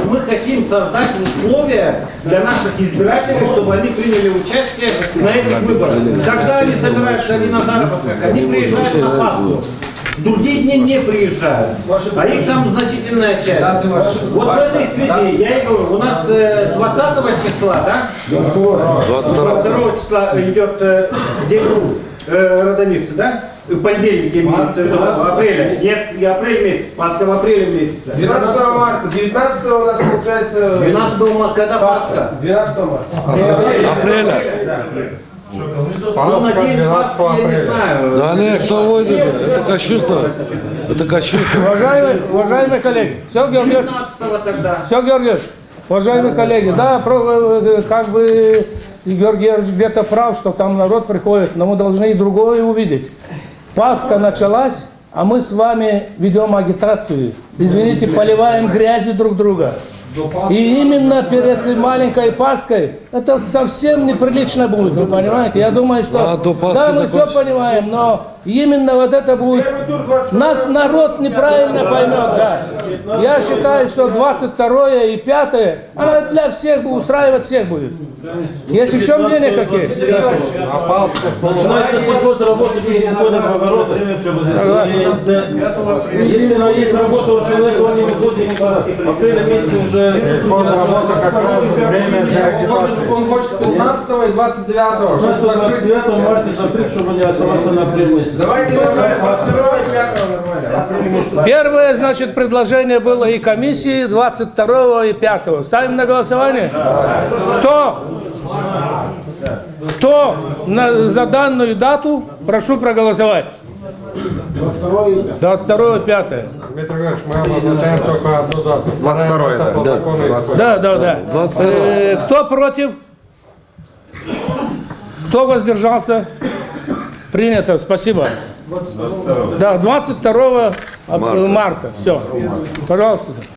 мы хотим создать условия для наших избирателей, чтобы они приняли участие на этих выборах. Когда они собираются, они на заработках, они приезжают на Пасху. В другие дни не приезжают, а их там значительная часть. Вот в этой связи, я и говорю, у нас 20 числа, да? 22 числа идет день родоницы, да? Понедельник имеется в виду, апреля. Нет, не апрель месяц, Пасха в апреле месяце. 12 марта, 19 у нас получается... 12 марта, когда Пасха? 12 марта. Апреля. Ну, на день Пасхи я не знаю. Да не, кто выйдет? Это кощунство. Это кощунство. Уважаемые коллеги, все, Георгиевич, 15 тогда. все, Георгиевич, уважаемые коллеги, да, как бы Георгиевич где-то прав, что там народ приходит, но мы должны и другое увидеть. Пасха началась, а мы с вами ведем агитацию. Извините, поливаем грязью друг друга. И именно перед маленькой Пасхой это совсем неприлично будет, вы понимаете? Я думаю, что да, мы все понимаем, но именно вот это будет, нас народ неправильно поймет, да. Я считаю, что 22 и 5 она для всех будет, устраивать всех будет. Есть еще мнения какие? Начинается сельхоз работы перед уходом в огород. Если есть работа у человека, он не выходит в апреле месяце уже. Время для агитации. Он хочет 15 и 29. 29 марта закрыть, чтобы не оставаться на апрель месяце. Давайте 22 и 5 нормально. Первое, значит, предложение было и комиссии 22 и 5. Ставим на голосование? Кто за данную дату, прошу проголосовать. 22 и 5. Дмитрий Григорьевич, мы назначаем только одну дату. 22 Да. 22. Кто против? Кто воздержался? Принято, спасибо. 22. Да, 22 марта. Все. Пожалуйста.